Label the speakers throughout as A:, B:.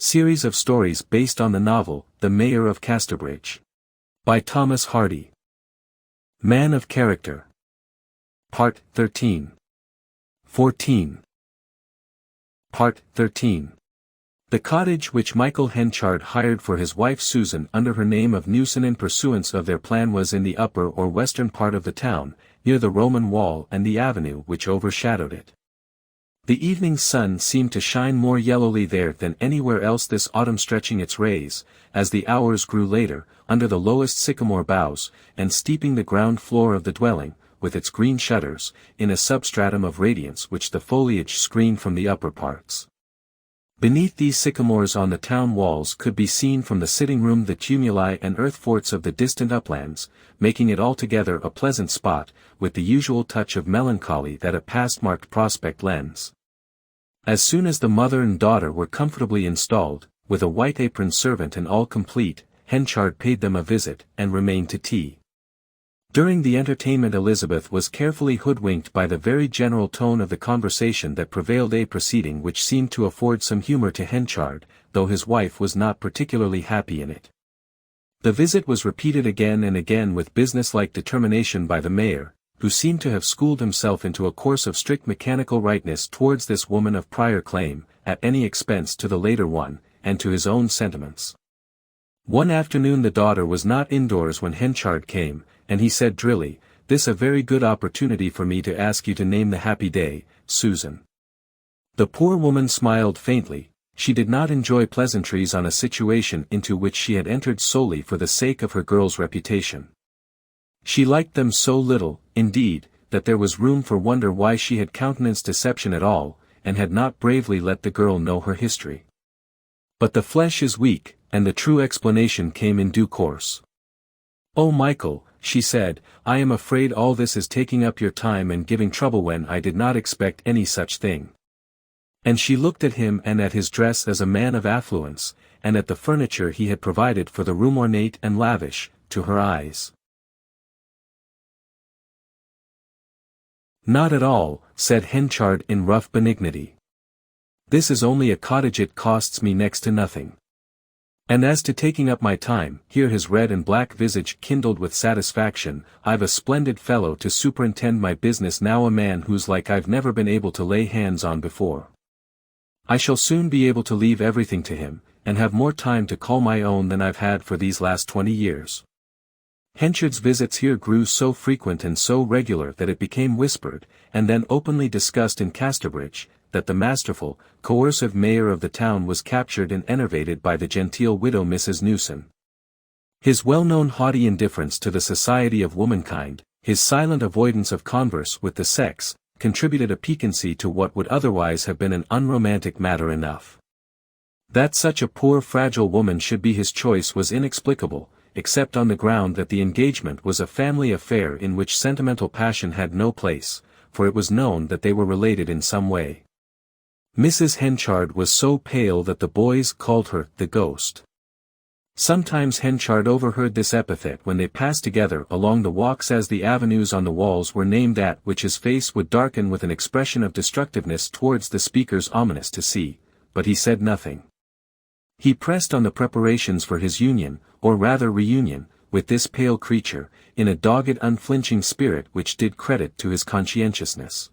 A: Series of stories based on the novel, The Mayor of Casterbridge. By Thomas Hardy. Man of Character. Part 13. 14. Part 13. The cottage which Michael Henchard hired for his wife Susan under her name of Newson in pursuance of their plan was in the upper or western part of the town, near the Roman wall and the avenue which overshadowed it. The evening sun seemed to shine more yellowly there than anywhere else this autumn, stretching its rays, as the hours grew later, under the lowest sycamore boughs, and steeping the ground floor of the dwelling, with its green shutters, in a substratum of radiance which the foliage screened from the upper parts. Beneath these sycamores on the town walls could be seen from the sitting-room the tumuli and earth forts of the distant uplands, making it altogether a pleasant spot, with the usual touch of melancholy that a past-marked prospect lends. As soon as the mother and daughter were comfortably installed, with a white-aproned servant and all complete, Henchard paid them a visit, and remained to tea. During the entertainment Elizabeth was carefully hoodwinked by the very general tone of the conversation that prevailed, a proceeding which seemed to afford some humour to Henchard, though his wife was not particularly happy in it. The visit was repeated again and again with business-like determination by the mayor, who seemed to have schooled himself into a course of strict mechanical rightness towards this woman of prior claim, at any expense to the later one, and to his own sentiments. One afternoon the daughter was not indoors when Henchard came, and he said drily, "This a very good opportunity for me to ask you to name the happy day, Susan." The poor woman smiled faintly. She did not enjoy pleasantries on a situation into which she had entered solely for the sake of her girl's reputation. She liked them so little, indeed, that there was room for wonder why she had countenanced deception at all, and had not bravely let the girl know her history. But the flesh is weak, and the true explanation came in due course. "Oh, Michael," she said, "I am afraid all this is taking up your time and giving trouble when I did not expect any such thing." And she looked at him and at his dress as a man of affluence, and at the furniture he had provided for the room, ornate and lavish, to her eyes. "Not at all," said Henchard in rough benignity. "This is only a cottage, it costs me next to nothing. And as to taking up my time," here his red and black visage kindled with satisfaction, "I've a splendid fellow to superintend my business now, a man whose like I've never been able to lay hands on before. I shall soon be able to leave everything to him, and have more time to call my own than I've had for these last 20 years. Henchard's visits here grew so frequent and so regular that it became whispered, and then openly discussed in Casterbridge, that the masterful, coercive mayor of the town was captured and enervated by the genteel widow Mrs. Newson. His well-known haughty indifference to the society of womankind, his silent avoidance of converse with the sex, contributed a piquancy to what would otherwise have been an unromantic matter enough. That such a poor fragile woman should be his choice was inexplicable, except on the ground that the engagement was a family affair in which sentimental passion had no place, for it was known that they were related in some way. Mrs. Henchard was so pale that the boys called her the ghost. Sometimes Henchard overheard this epithet when they passed together along the walks, as the avenues on the walls were named, at which his face would darken with an expression of destructiveness towards the speakers ominous to see, but he said nothing. He pressed on the preparations for his union, or rather reunion, with this pale creature, in a dogged unflinching spirit which did credit to his conscientiousness.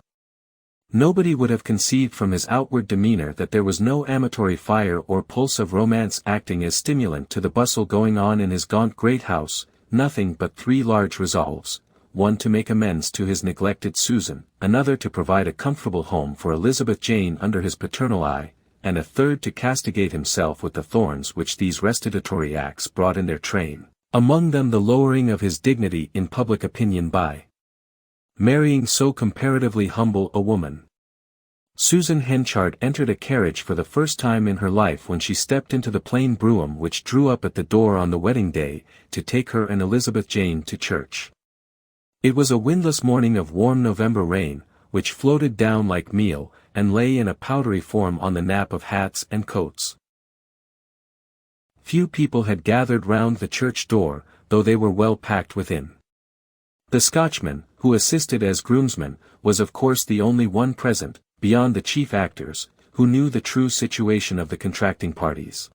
A: Nobody would have conceived from his outward demeanor that there was no amatory fire or pulse of romance acting as stimulant to the bustle going on in his gaunt great house, nothing but 3 large resolves: one to make amends to his neglected Susan, another to provide a comfortable home for Elizabeth Jane under his paternal eye, and a third to castigate himself with the thorns which these restitutory acts brought in their train, among them the lowering of his dignity in public opinion by marrying so comparatively humble a woman. Susan Henchard entered a carriage for the first time in her life when she stepped into the plain brougham which drew up at the door on the wedding day, to take her and Elizabeth Jane to church. It was a windless morning of warm November rain, which floated down like meal, and lay in a powdery form on the nap of hats and coats. Few people had gathered round the church door, though they were well packed within. The Scotchman, who assisted as groomsman, was of course the only one present, beyond the chief actors, who knew the true situation of the contracting parties.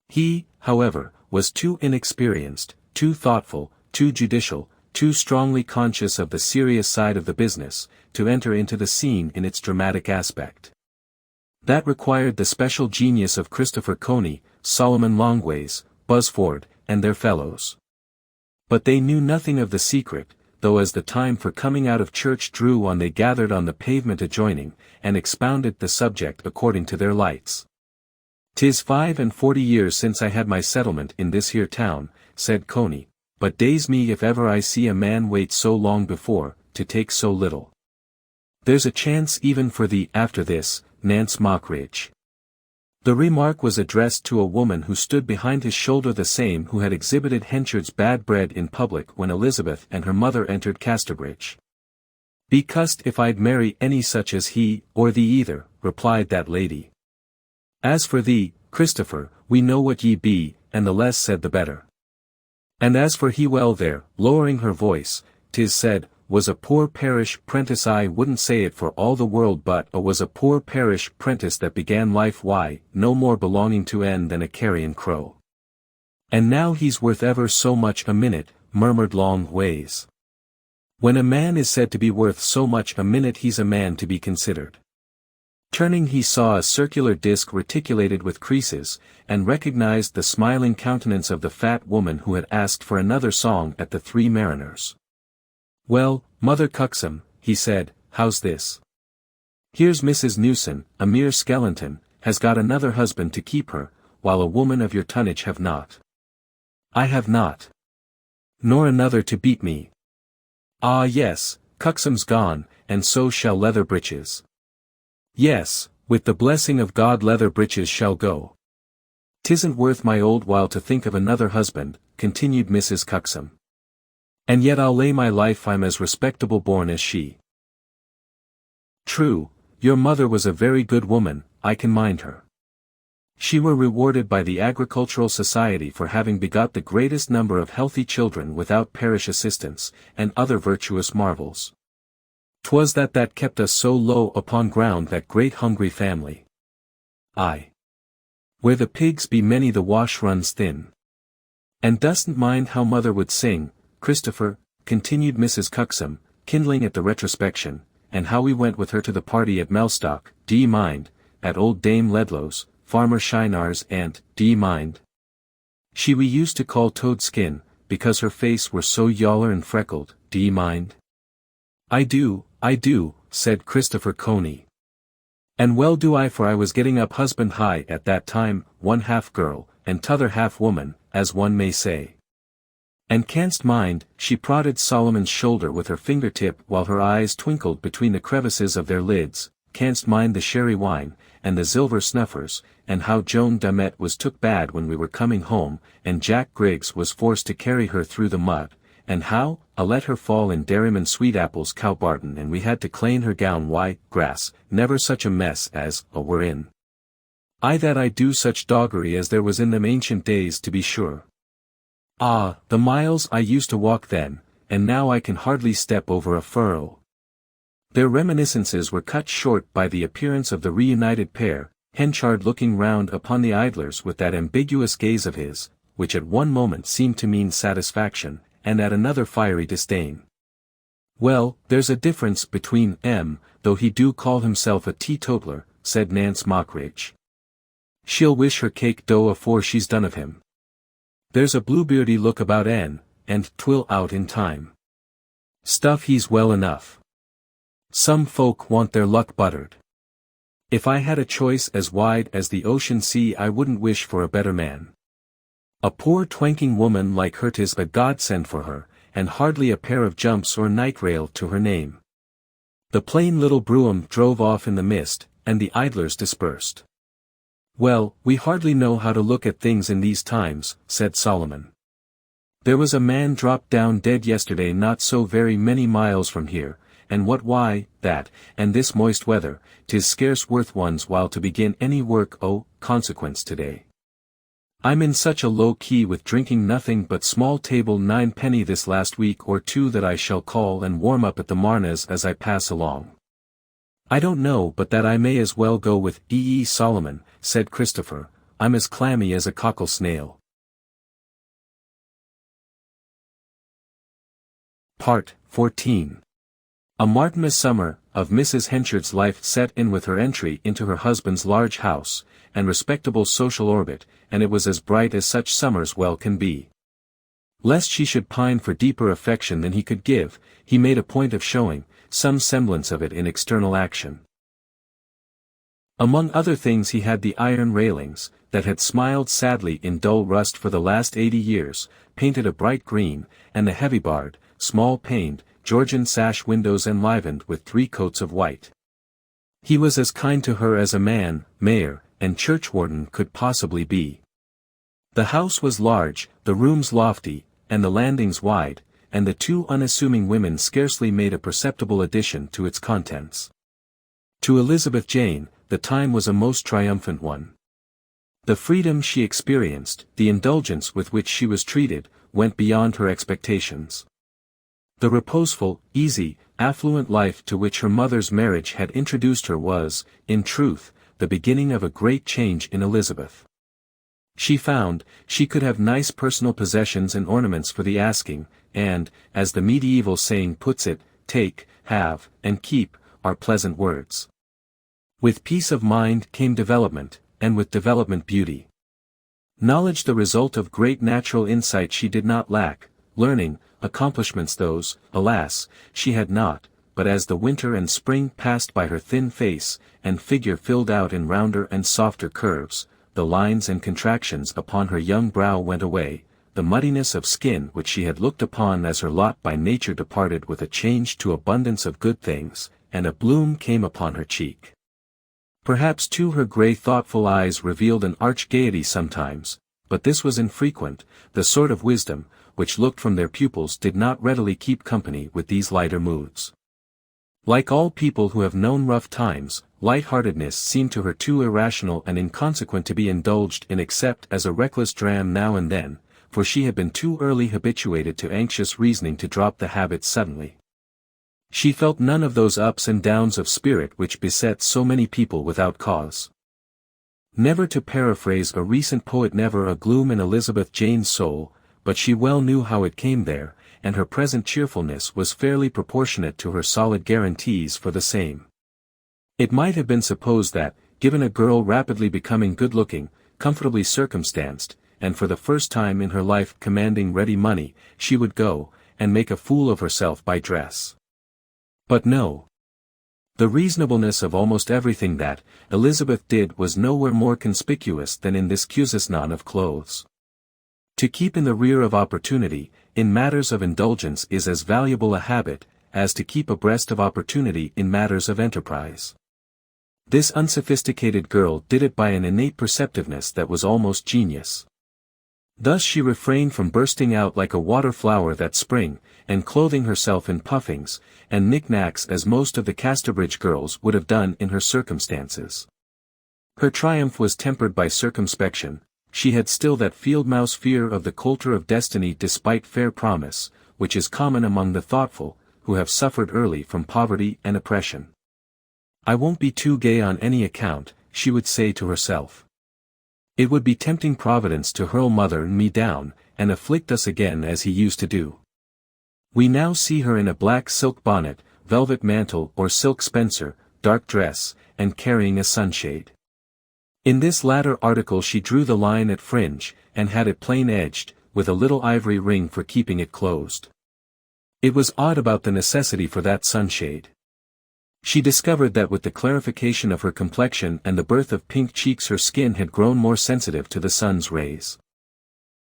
A: He, however, was too inexperienced, too thoughtful, too judicial, too strongly conscious of the serious side of the business, to enter into the scene in its dramatic aspect. That required the special genius of Christopher Coney, Solomon Longways, Buzzford, and their fellows. But they knew nothing of the secret, though as the time for coming out of church drew on they gathered on the pavement adjoining, and expounded the subject according to their lights. "'Tis 45 years since I had my settlement in this here town," said Coney, "but daze me if ever I see a man wait so long before, to take so little. There's a chance even for thee after this, Nance Mockridge." The remark was addressed to a woman who stood behind his shoulder, the same who had exhibited Henchard's bad bread in public when Elizabeth and her mother entered Casterbridge. "Be cussed if I'd marry any such as he, or thee either," replied that lady. "As for thee, Christopher, we know what ye be, and the less said the better. And as for he, well there," lowering her voice, "'tis said, was a poor parish prentice. I wouldn't say it for all the world, but a was a poor parish prentice that began life no more belonging to en than a carrion crow. And now he's worth ever so much a minute," murmured Longways. "When a man is said to be worth so much a minute, he's a man to be considered." Turning, he saw a circular disc reticulated with creases, and recognized the smiling countenance of the fat woman who had asked for another song at the Three Mariners. "Well, Mother Cuxham," he said, "how's this? Here's Mrs. Newson, a mere skeleton, has got another husband to keep her, while a woman of your tonnage have not." "I have not. Nor another to beat me." "Ah yes, Cuxham's gone, and so shall Leather Breeches." "Yes, with the blessing of God Leather Breeches shall go." "'Tisn't worth my old while to think of another husband," continued Mrs. Cuxham. "And yet I'll lay my life I'm as respectable born as she." "True, your mother was a very good woman, I can mind her. She were rewarded by the Agricultural Society for having begot the greatest number of healthy children without parish assistance, and other virtuous marvels. 'Twas that kept us so low upon ground, that great hungry family. Aye. Where the pigs be many the wash runs thin. And dostn't mind how mother would sing, Christopher," continued Mrs. Cuxham, kindling at the retrospection, "and how we went with her to the party at Mellstock, d'ye mind, at old Dame Ledlow's, Farmer Shinar's aunt, d'ye mind? She we used to call Toadskin, because her face were so yaller and freckled, d'ye mind?" I do," said Christopher Coney. "And well do I, for I was getting up husband high at that time, one half girl, and t'other half woman, as one may say. And canst mind," she prodded Solomon's shoulder with her fingertip while her eyes twinkled between the crevices of their lids, "canst mind the sherry wine, and the silver snuffers, and how Joan Damet was took bad when we were coming home, and Jack Griggs was forced to carry her through the mud, and how I let her fall in Dairyman Sweetapple's cow barton, and we had to clane her gown grass, never such a mess as were in. I that I do such doggery as there was in them ancient days, to be sure. Ah, the miles I used to walk then, and now I can hardly step over a furrow." Their reminiscences were cut short by the appearance of the reunited pair, Henchard looking round upon the idlers with that ambiguous gaze of his, which at one moment seemed to mean satisfaction, and at another fiery disdain. "Well, there's a difference between though he do call himself a teetotaler," said Nance Mockridge. "She'll wish her cake dough afore she's done of him. There's a bluebeardy look about and 'twill out in time. Stuff, he's well enough. Some folk want their luck buttered. If I had a choice as wide as the ocean sea, I wouldn't wish for a better man. A poor twanking woman like her 'tis a godsend for her, and hardly a pair of jumps or night rail to her name." The plain little brougham drove off in the mist, and the idlers dispersed. "Well, we hardly know how to look at things in these times," said Solomon. "There was a man dropped down dead yesterday not so very many miles from here, and what why, that, and this moist weather, 'tis scarce worth one's while to begin any work consequence today. I'm in such a low key with drinking nothing but small table 9 penny this last week or two that I shall call and warm up at the Marnas as I pass along. I don't know but that I may as well go with E. Solomon, said Christopher, I'm as clammy as a cockle snail. Part 14. A martinous summer of Mrs. Henchard's life set in with her entry into her husband's large house, and respectable social orbit, and it was as bright as such summers well can be. Lest she should pine for deeper affection than he could give, he made a point of showing some semblance of it in external action. Among other things he had the iron railings, that had smiled sadly in dull rust for the last 80 years, painted a bright green, and the heavy barred, small-paned, Georgian sash windows enlivened with 3 coats of white. He was as kind to her as a man, mayor, and churchwarden could possibly be. The house was large, the rooms lofty, and the landings wide, and the 2 unassuming women scarcely made a perceptible addition to its contents. To Elizabeth Jane, the time was a most triumphant one. The freedom she experienced, the indulgence with which she was treated, went beyond her expectations. The reposeful, easy, affluent life to which her mother's marriage had introduced her was, in truth, the beginning of a great change in Elizabeth. She found, she could have nice personal possessions and ornaments for the asking, and, as the medieval saying puts it, take, have, and keep, are pleasant words. With peace of mind came development, and with development beauty. Knowledge the result of great natural insight she did not lack, learning, accomplishments those, alas, she had not, but as the winter and spring passed by her thin face, and figure filled out in rounder and softer curves, the lines and contractions upon her young brow went away, the muddiness of skin which she had looked upon as her lot by nature departed with a change to abundance of good things, and a bloom came upon her cheek. Perhaps too her grey thoughtful eyes revealed an arch gaiety sometimes, but this was infrequent, the sort of wisdom, which looked from their pupils did not readily keep company with these lighter moods. Like all people who have known rough times, light-heartedness seemed to her too irrational and inconsequent to be indulged in except as a reckless dram now and then, for she had been too early habituated to anxious reasoning to drop the habit suddenly. She felt none of those ups and downs of spirit which beset so many people without cause. Never to paraphrase a recent poet, never a gloom in Elizabeth Jane's soul, but she well knew how it came there, and her present cheerfulness was fairly proportionate to her solid guarantees for the same. It might have been supposed that, given a girl rapidly becoming good-looking, comfortably circumstanced, and for the first time in her life commanding ready money, she would go, and make a fool of herself by dress. But no. The reasonableness of almost everything that Elizabeth did was nowhere more conspicuous than in this cousisnon of clothes. To keep in the rear of opportunity, in matters of indulgence is as valuable a habit, as to keep abreast of opportunity in matters of enterprise. This unsophisticated girl did it by an innate perceptiveness that was almost genius. Thus she refrained from bursting out like a water flower that spring, and clothing herself in puffings, and knickknacks as most of the Casterbridge girls would have done in her circumstances. Her triumph was tempered by circumspection. She had still that field-mouse fear of the coulter of destiny despite fair promise, which is common among the thoughtful, who have suffered early from poverty and oppression. I won't be too gay on any account, she would say to herself. It would be tempting Providence to hurl mother and me down, and afflict us again as he used to do. We now see her in a black silk bonnet, velvet mantle or silk spencer, dark dress, and carrying a sunshade. In this latter article she drew the line at fringe, and had it plain-edged, with a little ivory ring for keeping it closed. It was odd about the necessity for that sunshade. She discovered that with the clarification of her complexion and the birth of pink cheeks her skin had grown more sensitive to the sun's rays.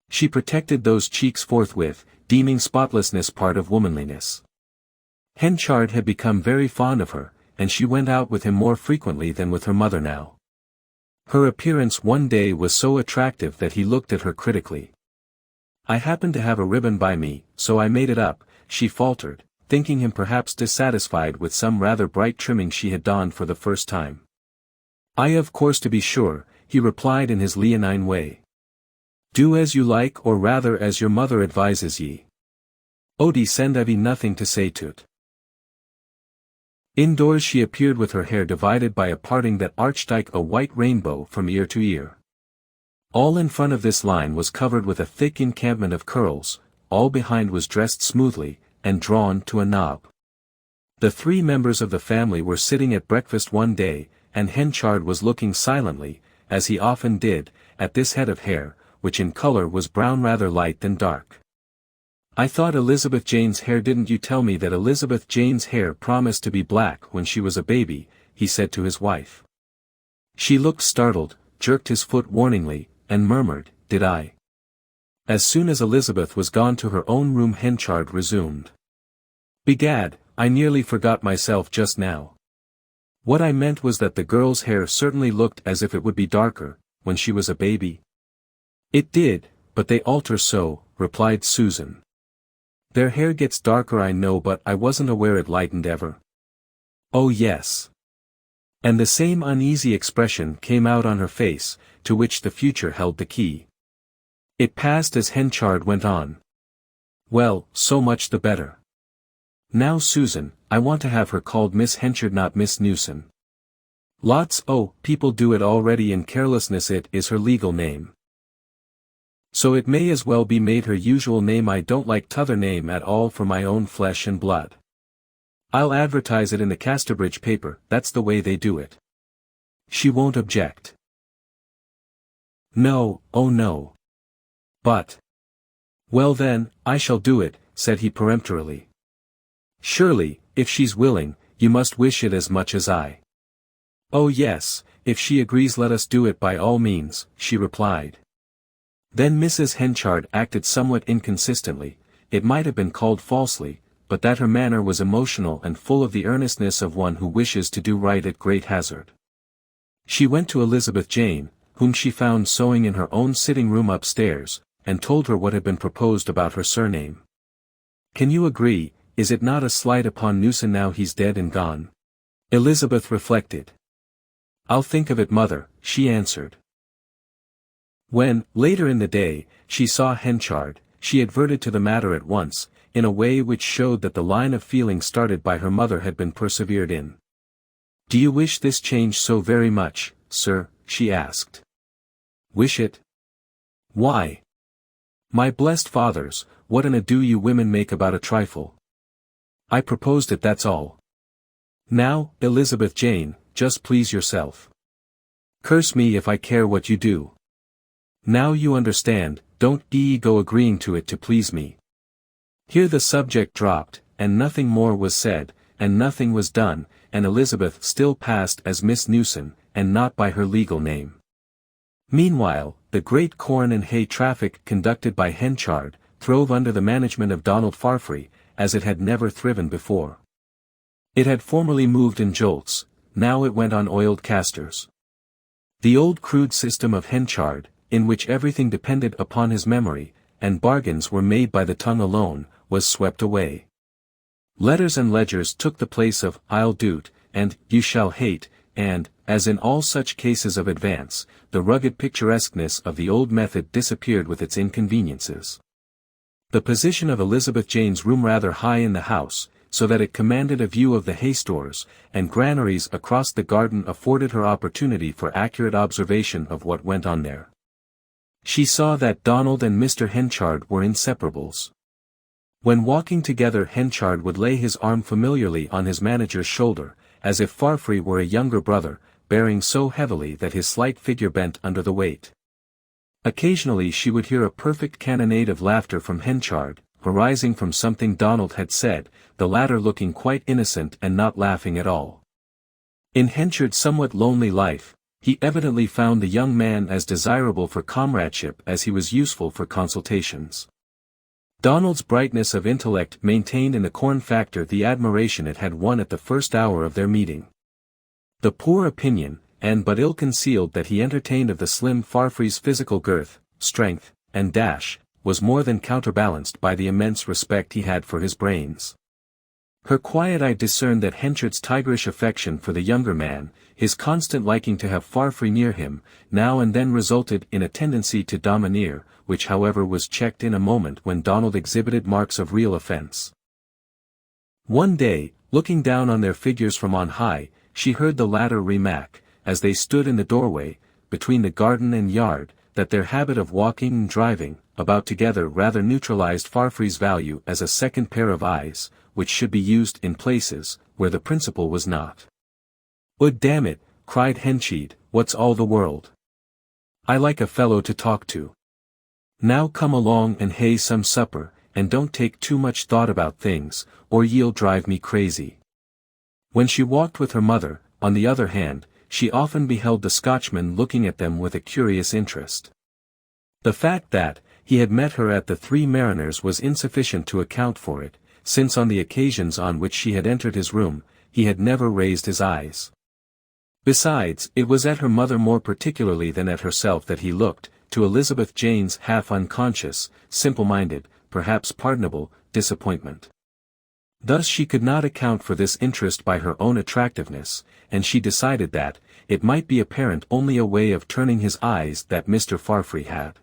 A: She protected those cheeks forthwith, deeming spotlessness part of womanliness. Henchard had become very fond of her, and she went out with him more frequently than with her mother now. Her appearance one day was so attractive that he looked at her critically. I happened to have a ribbon by me, so I made it up, she faltered, thinking him perhaps dissatisfied with some rather bright trimming she had donned for the first time. Of course to be sure, he replied in his leonine way. Do as you like or rather as your mother advises ye. Odie send I've nothing to say to't. Indoors she appeared with her hair divided by a parting that arched like a white rainbow from ear to ear. All in front of this line was covered with a thick encampment of curls, all behind was dressed smoothly, and drawn to a knob. The 3 members of the family were sitting at breakfast one day, and Henchard was looking silently, as he often did, at this head of hair, which in color was brown rather light than dark. "I thought Elizabeth Jane's hair. Didn't you tell me that Elizabeth Jane's hair promised to be black when she was a baby?" he said to his wife. She looked startled, jerked his foot warningly, and murmured, "Did I?" As soon as Elizabeth was gone to her own room Henchard resumed. "Begad, I nearly forgot myself just now. What I meant was that the girl's hair certainly looked as if it would be darker, when she was a baby." "It did, but they alter so," replied Susan. "Their hair gets darker I know, but I wasn't aware it lightened ever." "Oh yes." And the same uneasy expression came out on her face, to which the future held the key. It passed as Henchard went on. "Well, so much the better. Now Susan, I want to have her called Miss Henchard, not Miss Newson. People do it already in carelessness. It is her legal name. So it may as well be made her usual name. I don't like t'other name at all for my own flesh and blood. I'll advertise it in the Casterbridge paper, that's the way they do it. She won't object." "No, oh no. But—" "Well then, I shall do it," said he peremptorily. "Surely, if she's willing, you must wish it as much as I." "Oh yes, if she agrees let us do it by all means," she replied. Then Mrs. Henchard acted somewhat inconsistently, it might have been called falsely, but that her manner was emotional and full of the earnestness of one who wishes to do right at great hazard. She went to Elizabeth Jane, whom she found sewing in her own sitting room upstairs, and told her what had been proposed about her surname. "Can you agree? Is it not a slight upon Newson now he's dead and gone?" Elizabeth reflected. "I'll think of it, mother," she answered. When, later in the day, she saw Henchard, she adverted to the matter at once, in a way which showed that the line of feeling started by her mother had been persevered in. "Do you wish this change so very much, sir?" she asked. "Wish it? Why? My blessed fathers, what an ado you women make about a trifle. I proposed it, that's all. Now, Elizabeth Jane, just please yourself. Curse me if I care what you do. Now you understand, don't go agreeing to it to please me." Here the subject dropped, and nothing more was said, and nothing was done, and Elizabeth still passed as Miss Newson, and not by her legal name. Meanwhile, the great corn and hay traffic conducted by Henchard, throve under the management of Donald Farfrae, as it had never thriven before. It had formerly moved in jolts, now it went on oiled casters. The old crude system of Henchard, in which everything depended upon his memory, and bargains were made by the tongue alone, was swept away. Letters and ledgers took the place of "I'll do't," and "you shall hate," and, as in all such cases of advance, the rugged picturesqueness of the old method disappeared with its inconveniences. The position of Elizabeth Jane's room rather high in the house, so that it commanded a view of the hay stores and granaries across the garden afforded her opportunity for accurate observation of what went on there. She saw that Donald and Mr. Henchard were inseparables. When walking together Henchard would lay his arm familiarly on his manager's shoulder, as if Farfrae were a younger brother, bearing so heavily that his slight figure bent under the weight. Occasionally she would hear a perfect cannonade of laughter from Henchard, arising from something Donald had said, the latter looking quite innocent and not laughing at all. In Henchard's somewhat lonely life, he evidently found the young man as desirable for comradeship as he was useful for consultations. Donald's brightness of intellect maintained in the corn factor the admiration it had won at the first hour of their meeting. The poor opinion, and but ill-concealed, that he entertained of the slim Farfrae's physical girth, strength, and dash, was more than counterbalanced by the immense respect he had for his brains. Her quiet eye discerned that Henchard's tigerish affection for the younger man, his constant liking to have Farfrae near him, now and then resulted in a tendency to domineer, which however was checked in a moment when Donald exhibited marks of real offence. One day, Looking down on their figures from on high, she heard the latter remark, as they stood in the doorway, between the garden and yard, that their habit of walking and driving about together rather neutralized Farfree's value as a second pair of eyes, which should be used in places where the principal was not. Damn it," cried Henchard, "what's all the world? I like a fellow to talk to. Now come along and hae some supper, and don't take too much thought about things, or ye'll drive me crazy." When she walked with her mother, on the other hand, she often beheld the Scotchman looking at them with a curious interest. The fact that he had met her at the Three Mariners was insufficient to account for it, since on the occasions on which she had entered his room, he had never raised his eyes. Besides, it was at her mother more particularly than at herself that he looked, to Elizabeth Jane's half-unconscious, simple-minded, perhaps pardonable, disappointment. Thus she could not account for this interest by her own attractiveness, and she decided that it might be apparent only a way of turning his eyes that Mr. Farfree had.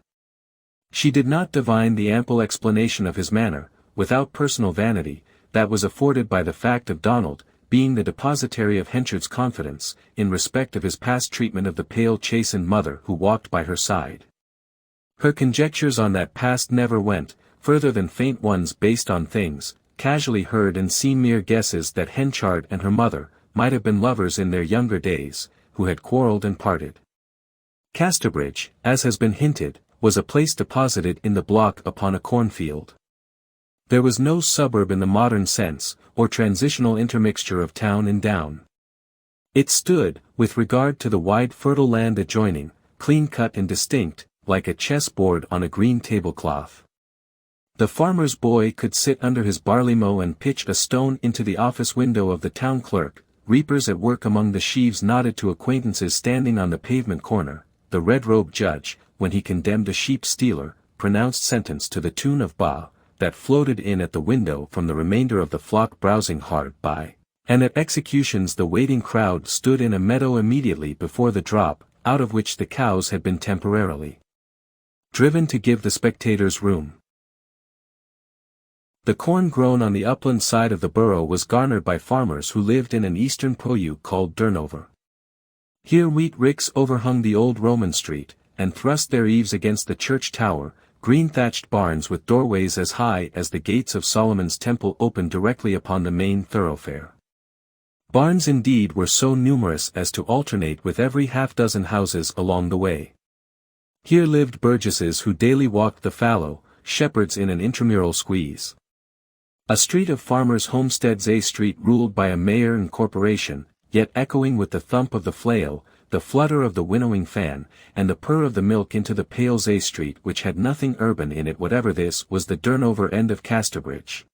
A: She did not divine the ample explanation of his manner, without personal vanity, that was afforded by the fact of Donald being the depositary of Henchard's confidence, in respect of his past treatment of the pale chastened mother who walked by her side. Her conjectures on that past never went further than faint ones based on things casually heard and seen, mere guesses that Henchard and her mother might have been lovers in their younger days, who had quarrelled and parted. Casterbridge, as has been hinted, was a place deposited in the block upon a cornfield. There was no suburb in the modern sense, or transitional intermixture of town and down. It stood, with regard to the wide fertile land adjoining, clean-cut and distinct, like a chess-board on a green tablecloth. The farmer's boy could sit under his barley mow and pitch a stone into the office window of the town clerk, reapers at work among the sheaves nodded to acquaintances standing on the pavement corner, the red-robed judge, when he condemned a sheep-stealer, pronounced sentence to the tune of Ba, that floated in at the window from the remainder of the flock browsing hard by, and at executions the waiting crowd stood in a meadow immediately before the drop, out of which the cows had been temporarily driven to give the spectators room. The corn grown on the upland side of the borough was garnered by farmers who lived in an eastern purlieu called Durnover. Here wheat ricks overhung the old Roman street, and thrust their eaves against the church tower, green thatched barns with doorways as high as the gates of Solomon's temple opened directly upon the main thoroughfare. Barns indeed were so numerous as to alternate with every half-dozen houses along the way. Here lived burgesses who daily walked the fallow, shepherds in an intramural squeeze. A street of farmers' homesteads, a street ruled by a mayor and corporation, yet echoing with the thump of the flail, the flutter of the winnowing fan, and the purr of the milk into the pails, a street which had nothing urban in it whatever. This was the Durnover end of Casterbridge.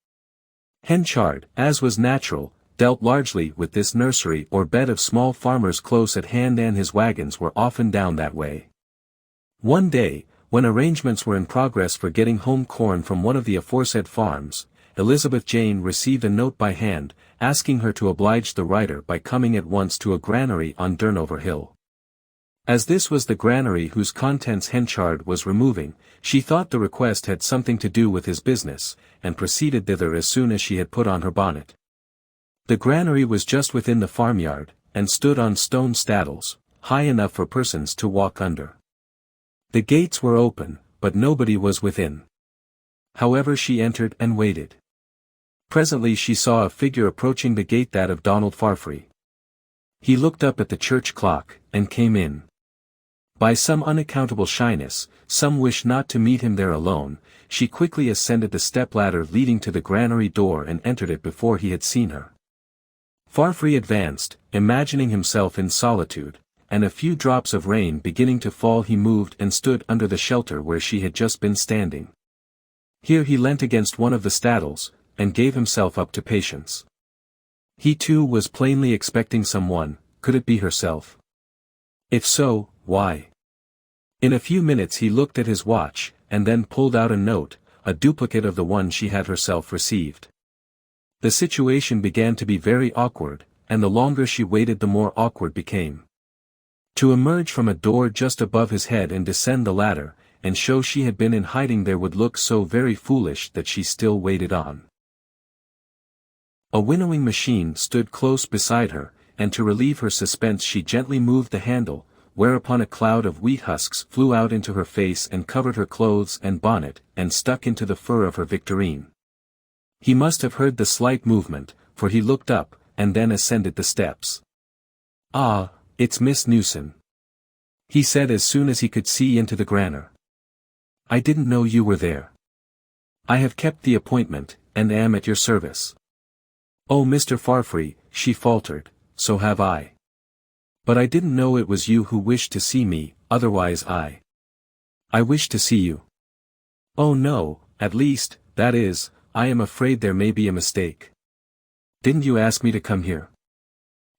A: Henchard, as was natural, dealt largely with this nursery or bed of small farmers close at hand, and his wagons were often down that way. One day, when arrangements were in progress for getting home corn from one of the aforesaid farms, Elizabeth Jane received a note by hand, asking her to oblige the writer by coming at once to a granary on Durnover Hill. As this was the granary whose contents Henchard was removing, she thought the request had something to do with his business, and proceeded thither as soon as she had put on her bonnet. The granary was just within the farmyard, and stood on stone staddles, high enough for persons to walk under. The gates were open, but nobody was within. However, she entered and waited. Presently she saw a figure approaching the gate, that of Donald Farfree. He looked up at the church clock, and came in. By some unaccountable shyness, some wish not to meet him there alone, she quickly ascended the step-ladder leading to the granary door and entered it before he had seen her. Farfree advanced, imagining himself in solitude, and a few drops of rain beginning to fall, he moved and stood under the shelter where she had just been standing. Here he leant against one of the staddles, and gave himself up to patience. He too was plainly expecting someone. Could it be herself? If so, why? In a few minutes he looked at his watch, and then pulled out a note, a duplicate of the one she had herself received. The situation began to be very awkward, and the longer she waited the more awkward became. To emerge from a door just above his head and descend the ladder, and show she had been in hiding there would look so very foolish that she still waited on. A winnowing machine stood close beside her, and to relieve her suspense she gently moved the handle, whereupon a cloud of wheat husks flew out into her face and covered her clothes and bonnet, and stuck into the fur of her victorine. He must have heard the slight movement, for he looked up, and then ascended the steps. "Ah, it's Miss Newson," he said as soon as he could see into the granary. "I didn't know you were there. I have kept the appointment, and am at your service." "Oh, Mr. Farfree," she faltered, "so have I. But I didn't know it was you who wished to see me, otherwise I wish to see you." "Oh no, at least, that is, I am afraid there may be a mistake. Didn't you ask me to come here?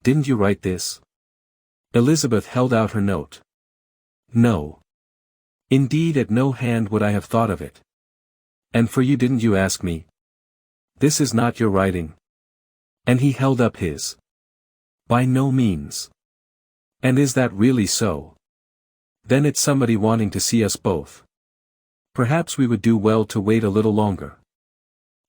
A: Didn't you write this?" Elizabeth held out her note. "No. Indeed, at no hand would I have thought of it. And for you, didn't you ask me? This is not your writing." And he held up his. "By no means. And is that really so? Then it's somebody wanting to see us both. Perhaps we would do well to wait a little longer."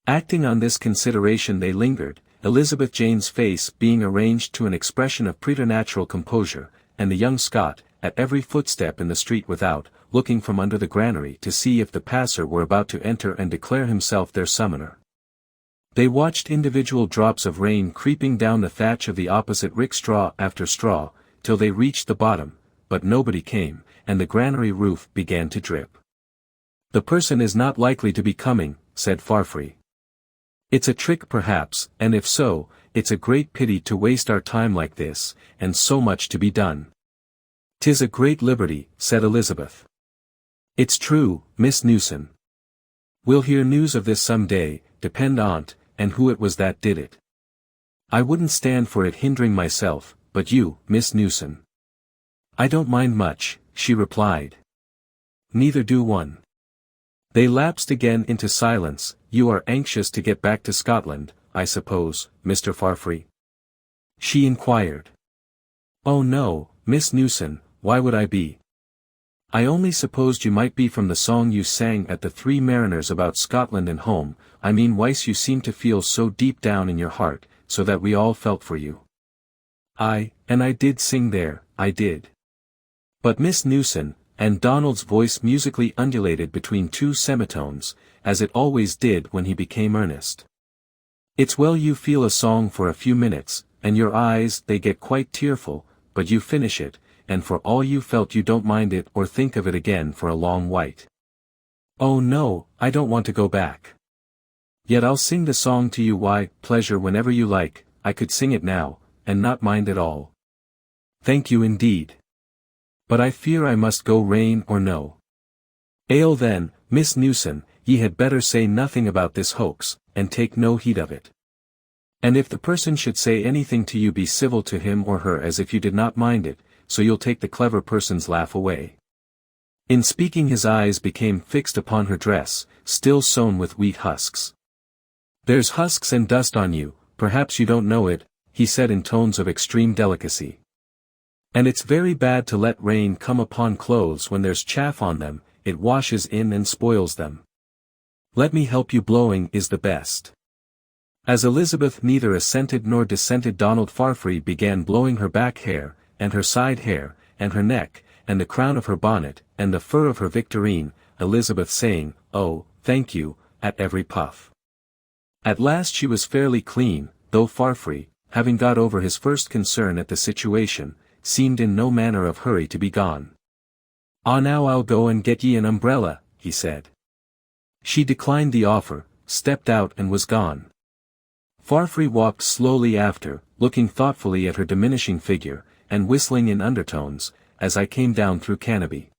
A: Acting on this consideration they lingered, Elizabeth Jane's face being arranged to an expression of preternatural composure, and the young Scot, at every footstep in the street without, looking from under the granary to see if the passer were about to enter and declare himself their summoner. They watched individual drops of rain creeping down the thatch of the opposite rick, straw after straw, till they reached the bottom, but nobody came, and the granary roof began to drip. "The person is not likely to be coming," said Farfree. "It's a trick perhaps, and if so, it's a great pity to waste our time like this, and so much to be done." "'Tis a great liberty," said Elizabeth. "It's true, Miss Newson. We'll hear news of this some day, depend on't, and who it was that did it. I wouldn't stand for it hindering myself, but you, Miss Newson." "I don't mind much," she replied. "Neither do one." They lapsed again into silence. "You are anxious to get back to Scotland, I suppose, Mr. Farfree?" she inquired. "Oh no, Miss Newson, why would I be? I only supposed you might be from the song you sang at the Three Mariners about Scotland and home. I mean why you seem to feel so deep down in your heart, so that we all felt for you." And I did sing there, I did. But Miss Newson," and Donald's voice musically undulated between two semitones, as it always did when he became earnest. "It's well you feel a song for a few minutes, and your eyes they get quite tearful, but you finish it, and for all you felt you don't mind it or think of it again for a long white." "Oh no, I don't want to go back. Yet I'll sing the song to you. Why, pleasure whenever you like, I could sing it now, and not mind at all." "Thank you indeed. But I fear I must go rain or no." "Ale then, Miss Newson, ye had better say nothing about this hoax, and take no heed of it. And if the person should say anything to you, be civil to him or her as if you did not mind it, so you'll take the clever person's laugh away." In speaking his eyes became fixed upon her dress, still sown with wheat husks. "There's husks and dust on you, perhaps you don't know it," he said in tones of extreme delicacy. "And it's very bad to let rain come upon clothes when there's chaff on them, it washes in and spoils them. Let me help you, blowing is the best." As Elizabeth neither assented nor dissented, Donald Farfree began blowing her back hair, and her side hair, and her neck, and the crown of her bonnet, and the fur of her victorine, Elizabeth saying, "Oh, thank you," at every puff. At last she was fairly clean, though Farfree, having got over his first concern at the situation, seemed in no manner of hurry to be gone. "Ah, now I'll go and get ye an umbrella," he said. She declined the offer, stepped out and was gone. Farfree walked slowly after, looking thoughtfully at her diminishing figure, and whistling in undertones, "As I came down through Canopy."